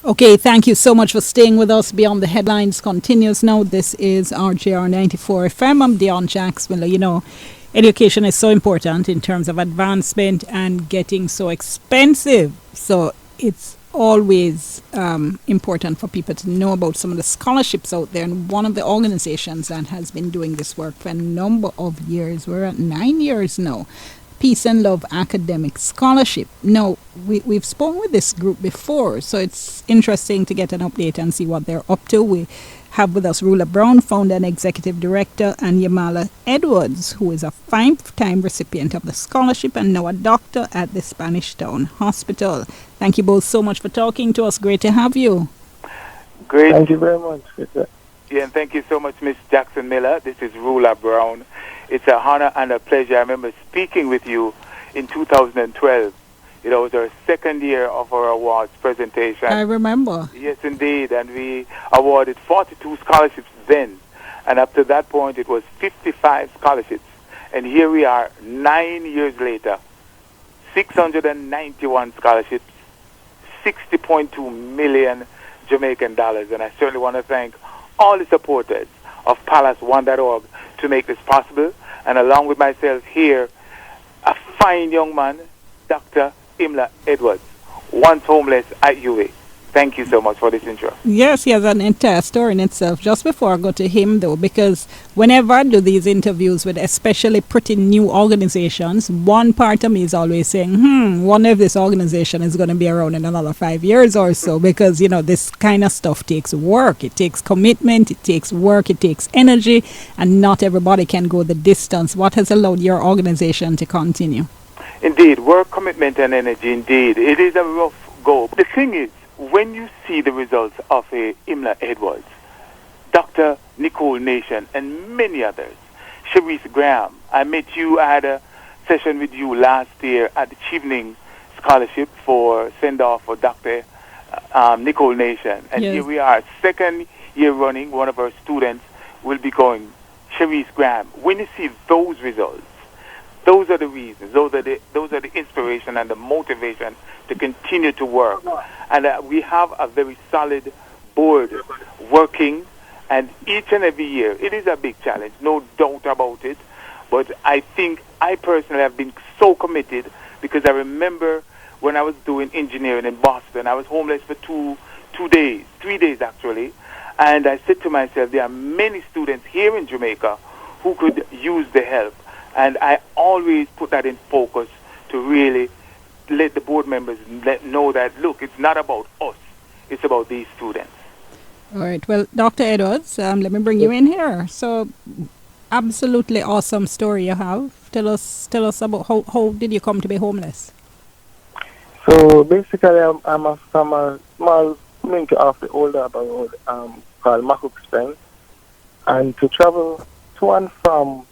Okay, thank you so much for staying with us. Beyond the Headlines continues now. This is RJR 94 FM. I'm Dionne Jacksmiller. You know, education is so important in terms of advancement and getting so expensive. So it's always important for people to know about some of the scholarships out there. And one of the organizations that has been doing this work for a number of years, we're at 9 years now, Peace and Love Academic Scholarship. Now, we've spoken with this group before, so it's interesting to get an update and see what they're up to. We have with us Rula Brown, founder and executive director, and Yemalla Edwards, who is a five-time recipient of the scholarship and now a doctor at the Spanish Town Hospital. Thank you both so much for talking to us. Great to have you. Great. Thank you very much. Yeah, and thank you so much, Miss Jackson Miller. This is Rula Brown. It's an honor and a pleasure. I remember speaking with you in 2012. It was our second year of our awards presentation. I remember. Yes, indeed. And we awarded 42 scholarships then. And up to that point, it was 55 scholarships. And here we are 9 years later, 691 scholarships, 60.2 million Jamaican dollars. And I certainly want to thank all the supporters of palace1.org to make this possible. And along with myself here, a fine young man, Dr. Yemalla Edwards, once homeless at UA. Thank you so much for this intro. Yes, he has an entire story in itself. Just before I go to him, though, because whenever I do these interviews with especially pretty new organizations, one part of me is always saying, wonder if this organization is going to be around in another 5 years or so, because, you know, this kind of stuff takes work. It takes commitment, it takes work, it takes energy, and not everybody can go the distance. What has allowed your organization to continue? Indeed, work, commitment, and energy, indeed. It is a rough go. The thing is, when you see the results of a Yemalla Edwards, Dr. Nicole Nation, and many others, Sharice Graham, I met you, I had a session with you last year at the Chevening Scholarship for send-off for Dr. Nicole Nation. And Yes. Here we are, second year running, one of our students will be going, Sharice Graham. When you see those results, those are the reasons, those are the inspiration and the motivation to continue to work. And we have a very solid board working, and each and every year, it is a big challenge, no doubt about it. But I think I personally have been so committed because I remember when I was doing engineering in Boston, I was homeless for 3 days actually. And I said to myself, there are many students here in Jamaica who could use the help. And I always put that in focus to really let the board members know that, look, it's not about us. It's about these students. All right. Well, Dr. Edwards, let me bring you in here. So, absolutely awesome story you have. Tell us about how did you come to be homeless? So basically, I'm from a small community off the older road called Macookspend. And to travel to and from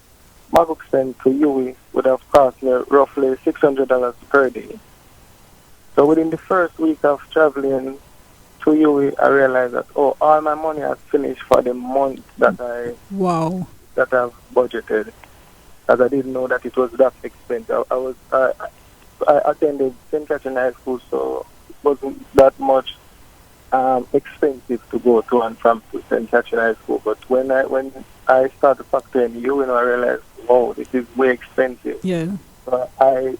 Macookspend to UWI would have cost me roughly $600 per day. So within the first week of traveling to UWI, I realized that all my money has finished for the month that I've budgeted, as I didn't know that it was that expensive. I attended St. Catherine High School, so it wasn't that much expensive to go to and from St. Catherine High School. But when I started factoring UWI, I realized, wow, this is way expensive. Yeah. So I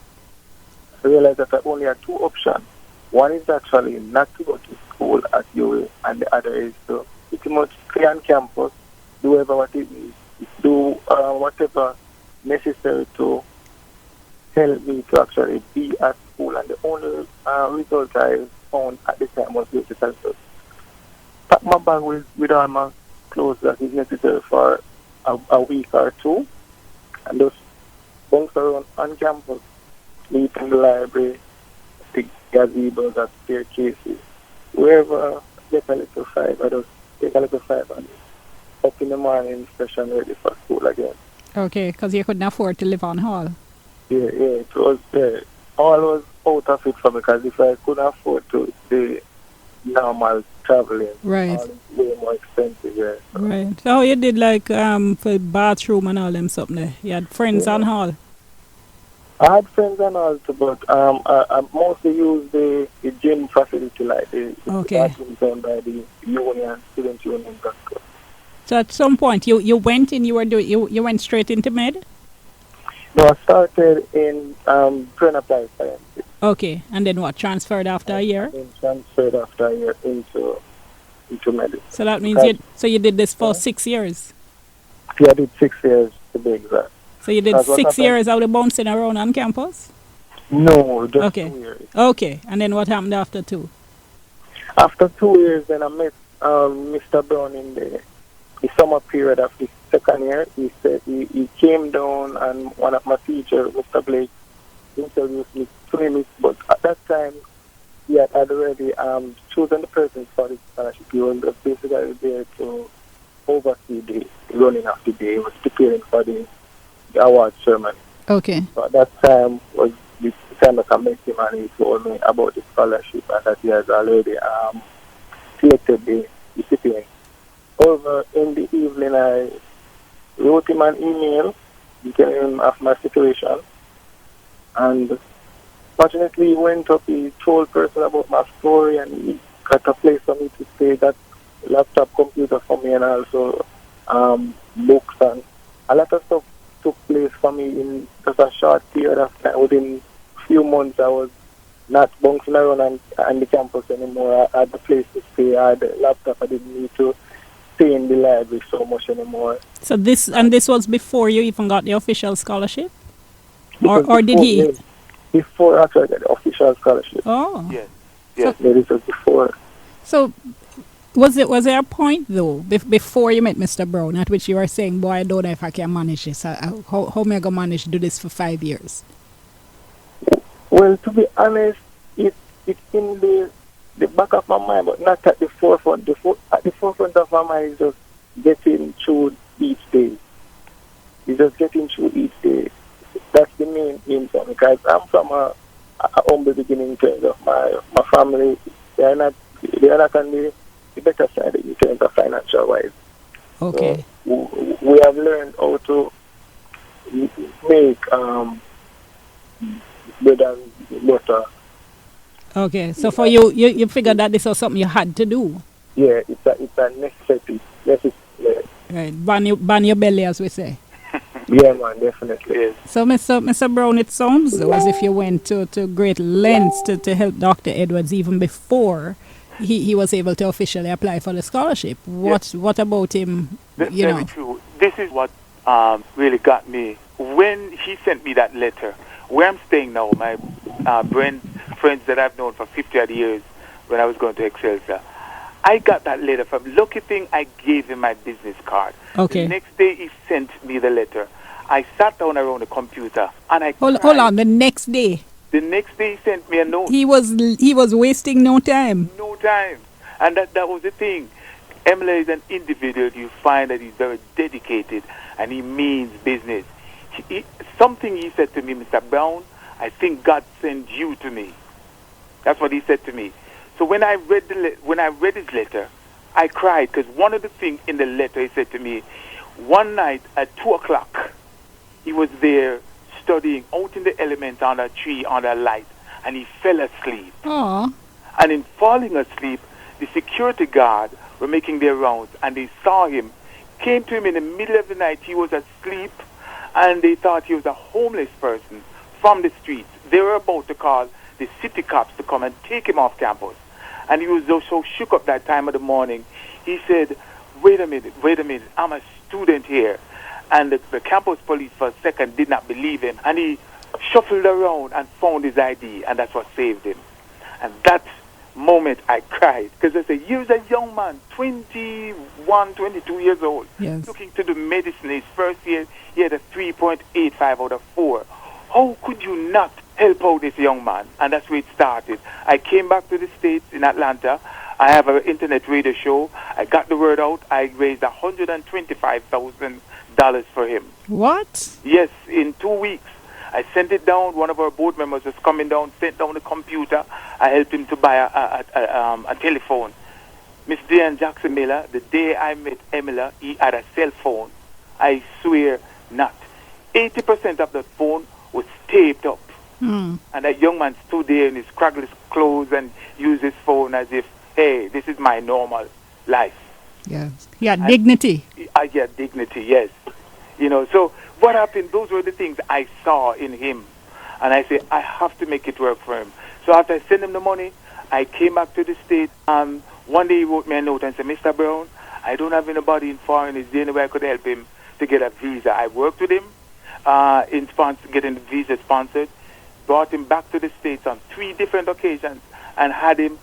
realized that I only had two options. One is actually not to go to school at UA, and the other is to pretty much stay on campus, do whatever necessary to help me to actually be at school. And the only result I found at the time was basically to pack my bag with all my clothes that is necessary for a week or two, and just bounce around on campus, sleep in the library, the gazebos and staircases. Wherever I get a little five, I just take a little five and up in the morning, fresh and ready for school again. Okay, because you couldn't afford to live on hall. Yeah, it was, all was out of it for me, because if I couldn't afford to the normal traveling, Right. all is way more expensive, yeah. So, Right. So how you did like for bathroom and all them something there? You had friends on hall? I had friends and all, too, but I mostly use the gym facility, like the Okay. bathrooms done by the union, student union. So at some point you went and you went straight into med? No, I started in train applied sciences. Okay. And then what? Transferred after a year? And then transferred after a year into medicine. So that means Because, you did this for yeah, 6 years. yeah, I did 6 years to be exact. So you did Because what 6 years out of bouncing around on campus? No, just Okay. 2 years. Okay. And then what happened after 2? After 2 years, then I met Mr. Brown in the summer period of the second year. He said he came down, and one of my teachers, Mr. Blake, introduced me to him. But at that time, he had already chosen the person for the scholarship. He was basically there to oversee the running of the day. He was preparing for the award ceremony. Okay. So at that time was the time that I met him, and he told me about the scholarship and that he has already selected the recipient. Over in the evening, I wrote him an email telling him of my situation, and fortunately he went up, he told person about my story, and he got a place for me to stay, that laptop computer for me, and also books, and a lot of stuff took place for me in just a short period of time. Within a few months I was not bouncing around on the campus anymore. I had the place to stay, I had the laptop, I didn't need to stay in the library so much anymore. So this was before you even got the official scholarship? Because Or did he? Before actually I got the official scholarship. Oh. Yes. Yes. Yeah, this was before. So was there a point though before you met Mr. Brown at which you were saying, boy, I don't know if I can manage this. How am I gonna manage to do this for 5 years? Well, to be honest, it's in the back of my mind, but not at the forefront. At the forefront of my mind is just getting through each day. It's just getting through each day. That's the main aim for me, because I'm from a humble beginning in terms of my family. They are not on the better side in terms of financial wise. Okay. So we have learned how to make bread and butter. Okay. So for you figured that this was something you had to do. Yeah, it's a necessity. Yeah. Right. Ban your belly, as we say. Yeah, man, definitely. Yes. So, Mr. Brown, it sounds though as if you went to great lengths to help Dr. Edwards even before he was able to officially apply for the scholarship. What about him? Very true. This is what really got me. When he sent me that letter, where I'm staying now, my friends that I've known for 50 odd years when I was going to Excelsior, I got that letter from Lucky Thing. I gave him my business card. Okay. The next day he sent me the letter. I sat down around the computer and I Hold cried. on. The next day The next day he sent me a note. he was wasting no time. No time. And that was the thing. Yemalla is an individual. You find that he's very dedicated and he means business. Something he said to me, Mr. Brown, I think God sent you to me. That's what he said to me. So when I read his letter, I cried, because one of the things in the letter he said to me, one night at 2 o'clock, he was there studying out in the elements under a tree, under a light, and he fell asleep. Oh. And in falling asleep, the security guard were making their rounds, and they saw him, came to him in the middle of the night. He was asleep, and they thought he was a homeless person from the streets. They were about to call the city cops to come and take him off campus. And he was so shook up that time of the morning. He said, wait a minute, I'm a student here. And the campus police for a second did not believe him. And he shuffled around and found his ID, and that's what saved him. And that moment I cried, because I said, he was a young man, 21, 22 years old, Yes. looking to do medicine. His first year, he had a 3.85 out of 4. How could you not help out this young man? And that's where it started. I came back to the States in Atlanta. I have an internet radio show. I got the word out. I raised $125,000 for him. What? Yes, in 2 weeks. I sent it down. One of our board members was coming down, sent down the computer. I helped him to buy a telephone. Miss Dionne Jackson Miller, the day I met Yemalla, he had a cell phone. I swear not. 80% of the phone was taped up. Mm. And that young man stood there in his craggled clothes and used his phone as if, hey, this is my normal life. Yes. Yeah, dignity. I get dignity, yes. So what happened, those were the things I saw in him. And I said, I have to make it work for him. So after I sent him the money, I came back to the States. One day he wrote me a note and said, Mr. Brown, I don't have anybody in foreign. Is there any way I could help him to get a visa? I worked with him in getting the visa sponsored, brought him back to the States on 3 different occasions, and had him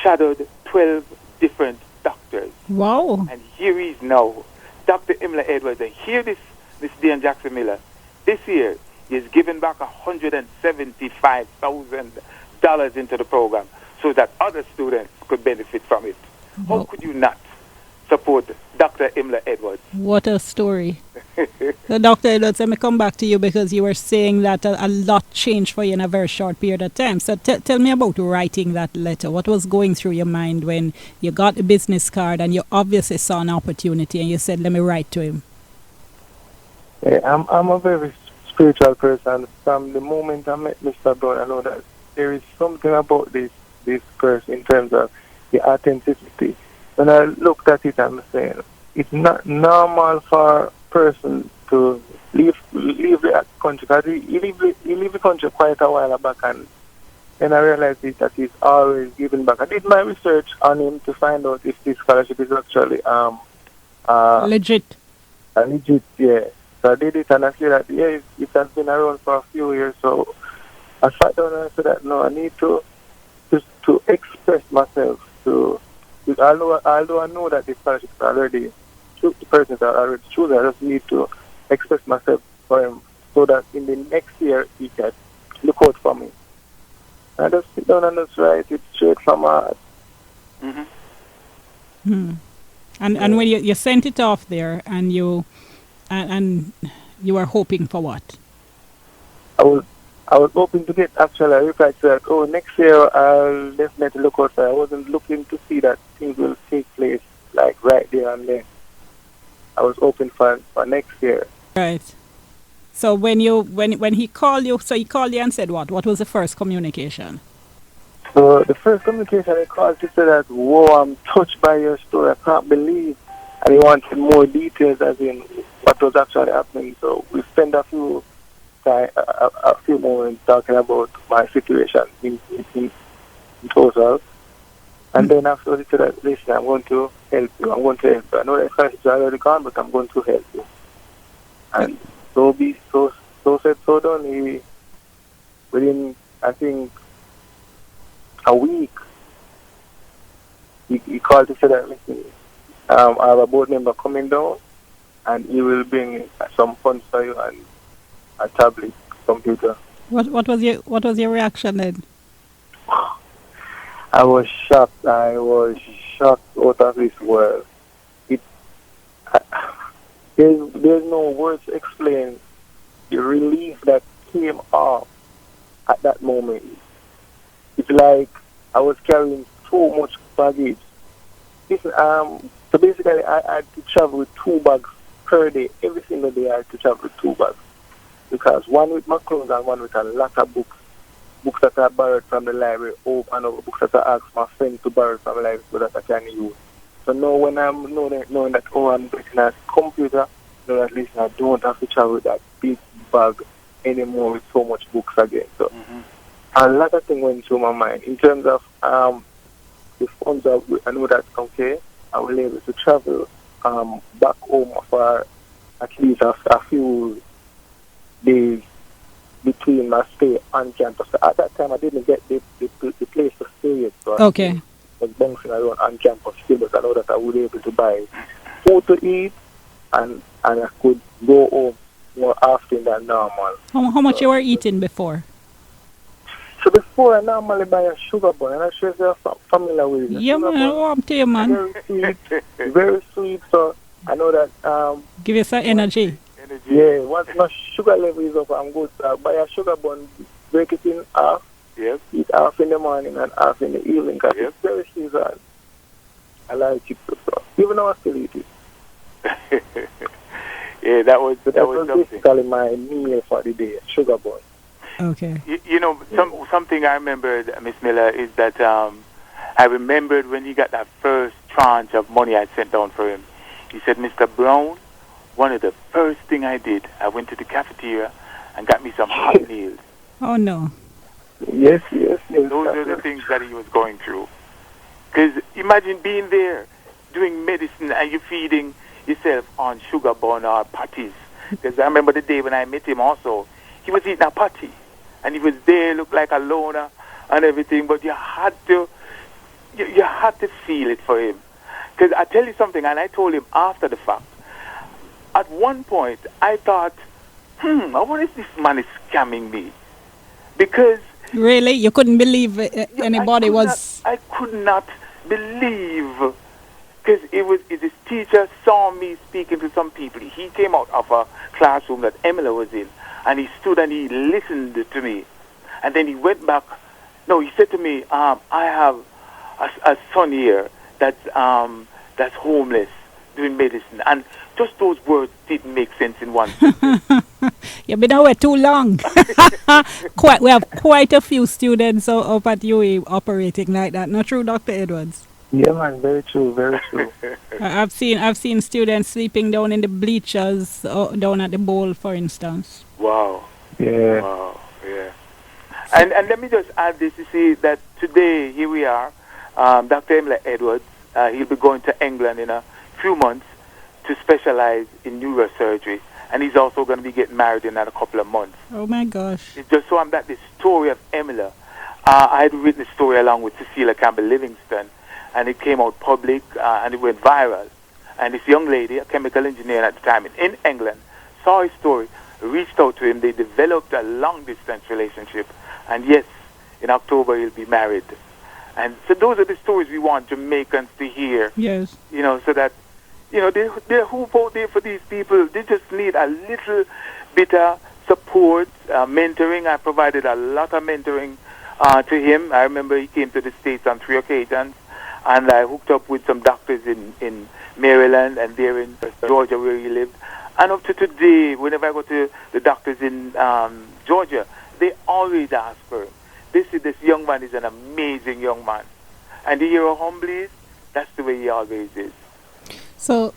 shadowed 12 different doctors. Wow. And here he is now, Dr. Yemalla Edwards. And hear this, Miss Dionne Jackson Miller. This year, he has given back $175,000 into the program so that other students could benefit from it. How could you not support Dr. Yemalla Edwards? What a story. So Dr. Edwards, let me come back to you because you were saying that a lot changed for you in a very short period of time. So tell me about writing that letter. What was going through your mind when you got the business card and you obviously saw an opportunity and you said, let me write to him? Yeah, I'm a very spiritual person. From the moment I met Mr. Brown, I know that there is something about this person in terms of the authenticity. When I looked at it, I'm saying it's not normal for a person to leave the country. Because he leave the country quite a while back, and then I realized that he's always giving back. I did my research on him to find out if this scholarship is actually Legit. legit, yeah. So I did it, and I see that it has been around for a few years. So I sat down and I said that no, I need to express myself. Although I know that the scholarship is already, the persons are already chosen, I just need to express myself for him so that in the next year he can look out for me. I just sit down and just write it straight from my heart. Mm-hmm. Hmm. And when you sent it off there and you were hoping for what? I was hoping to get actually a reply to that. Oh, next year I'll definitely look out for it. I wasn't looking to see that things will take place like right there and then. I was hoping for next year. Right. So when he called you, so he called you and said what? What was the first communication? So the first communication he called to say that, whoa, I'm touched by your story. I can't believe. And he wanted more details as in what was actually happening. So we spent a few moments talking about my situation in total. And then after he said that, listen, I'm going to help you. I know that crisis is already gone, but I'm going to help you. And so said, so done. He, within, I think, a week, he called to say that, listen, I have a board member coming down, and he will bring some funds for you and a tablet, computer. What was your reaction then? I was shocked. Out of this world. There's no words to explain the relief that came off at that moment. It's like I was carrying so much baggage. Listen, so basically I had to travel with 2 bags per day. Every single day I had to travel with 2 bags. Because one with my clothes and one with a lot of books. Books that I borrowed from the library, and other books that I asked my friends to borrow from the library so that I can use. So now when I'm knowing that, I'm getting a computer, at least I don't have to travel with that big bag anymore with so much books again. So a lot of things went through my mind. In terms of the funds, I know that, okay, I will be able to travel back home for at least a few days between my stay on campus. So at that time, I didn't get the place to stay yet. So Okay. I was bouncing around on campus still, but I know that I would be able to buy food to eat, and I could go home more often than normal. How much you were eating before? So before, I normally buy a sugar bun, and I'm sure you're familiar with it. Yeah, man. I'm telling you, man. Very sweet, very sweet. So I know that. Give you some energy. Yeah, once my sugar level is up, I'm good. So I buy a sugar bun, break it in half, Yes. eat half in the morning and half in the evening, because it's very sweet. I like it. So even though I still eat it. Yeah, that was something. something. Basically my meal for the day, sugar bun. Okay. You know, something I remembered, Miss Miller, is that I remembered when he got that first tranche of money I sent down for him. He said, Mr. Brown, one of the first thing I did, I went to the cafeteria and got me some hot meals. Oh, no. Yes, yes, yes. Those are the things that he was going through. Because imagine being there, doing medicine, and you're feeding yourself on sugar bun or patties. Because I remember the day when I met him also, he was eating a patty. And he was there, looked like a loner and everything, but you had to feel it for him. Because I tell you something, and I told him after the fact, at one point I thought, I wonder if this man is scamming me. Because... Really? You couldn't believe anybody was... I could not believe, because his teacher saw me speaking to some people. He came out of a classroom that Yemalla was in, and he stood and he listened to me. And then he went back. No, he said to me, I have a son here that's homeless, doing medicine. And just those words didn't make sense in one sentence. You've been away too long. We have quite a few students up at UA operating like that. Not true, Dr. Edwards? Yeah, man, very true, very true. I've seen students sleeping down in the bleachers down at the bowl, for instance. Wow. Yeah. Wow. Yeah. And let me just add this. You see that today, here we are, Dr. Yemalla Edwards, he'll be going to England in a few months to specialize in neurosurgery. And he's also going to be getting married in a couple of months. Oh, my gosh. It's just so I'm that the story of Yemalla. I had written the story along with Cecilia Campbell Livingston, and it came out public, and it went viral. And this young lady, a chemical engineer at the time in England, saw his story, reached out to him. They developed a long-distance relationship. And yes, in October he'll be married. And so those are the stories we want Jamaicans to hear. Yes. You know, so that, you know, they hope out there for these people. They just need a little bit of support, mentoring. I provided a lot of mentoring to him. I remember he came to the States on 3 occasions, and I hooked up with some doctors in Maryland and there in Georgia where he lived. And up to today, whenever I go to the doctors in Georgia, they always ask for him. This young man is an amazing young man. And to hear how humble he is, that's the way he always is. So,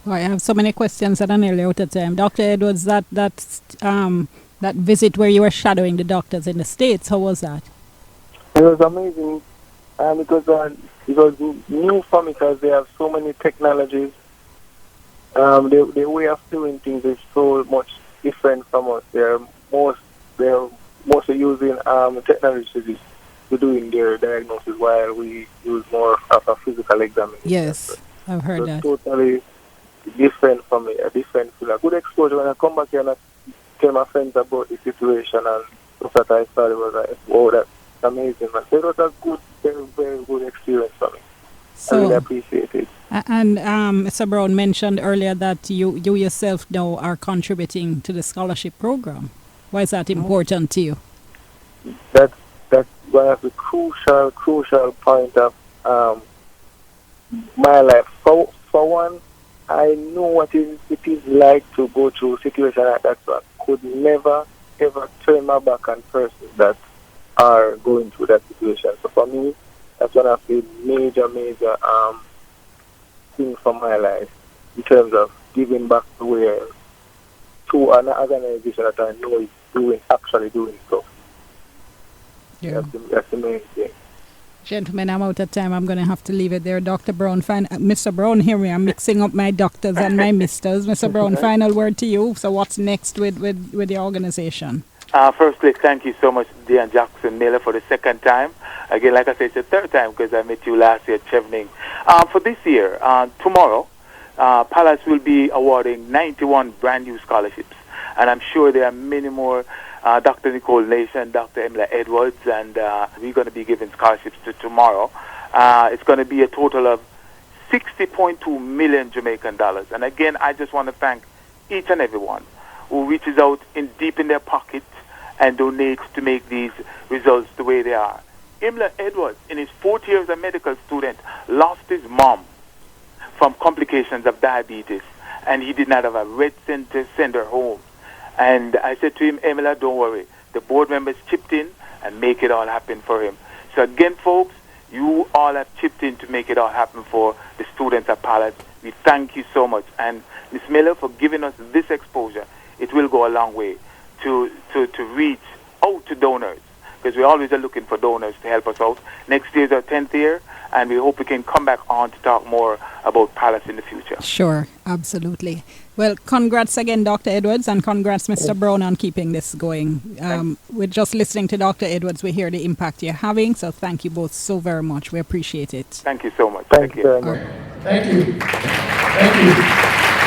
I have so many questions that are nearly out of time. Dr. Edwards, that visit where you were shadowing the doctors in the States, how was that? It was amazing because new for me because they have so many technologies. The way of doing things is so much different from us. They're mostly using technology to doing their diagnosis while we use more of a physical examination. Yes, I've heard that. Totally different from me, a different feel. A good exposure when I come back here and I tell my friends about the situation and stuff that I thought it was like, wow, that's amazing. Man. So it was a good, very, very good experience for me. I really appreciate it. And Mr. Brown mentioned earlier that you yourself now are contributing to the scholarship program. Why is that important to you? That's one of the crucial point of my life. For one, I know what it is like to go through a situation like that, so I could never, ever turn my back on persons that are going through that situation. So for me, that's one of the major things for my life in terms of giving back to an organization that I know is actually doing so. Yeah. That's the main thing. Gentlemen, I'm out of time. I'm going to have to leave it there. Dr. Brown, Mr. Brown, hear me. I'm mixing up my doctors and my misters. Mr. Brown, final word to you. So what's next with the organization? Firstly, thank you so much, Dionne Jackson Miller, for the second time. Again, like I said, it's the third time because I met you last year at Chevening. For this year, tomorrow, Palace will be awarding 91 brand new scholarships. And I'm sure there are many more. Dr. Nicole Nation, Dr. Yemalla Edwards, and we're going to be giving scholarships to tomorrow. It's going to be a total of 60.2 million Jamaican dollars. And again, I just want to thank each and everyone who reaches out deep in their pocket and donates to make these results the way they are. Yemalla Edwards, in his 4th year as a medical student, lost his mom from complications of diabetes, and he did not have a red cent to send her home. And I said to him, Yemalla, don't worry. the board members chipped in and make it all happen for him. So again, folks, you all have chipped in to make it all happen for the students at Palace. We thank you so much. And Ms. Miller, for giving us this exposure. It will go a long way to reach out to donors, because we always are looking for donors to help us out. Next year is our 10th year, and we hope we can come back on to talk more about Palace in the future. Sure, absolutely. Well, congrats again, Dr. Edwards, and congrats, Mr. Brown, on keeping this going. We're just listening to Dr. Edwards. We hear the impact you're having, so thank you both so very much. We appreciate it. Thank you so much. Thank you very much. Thank you. Thank you.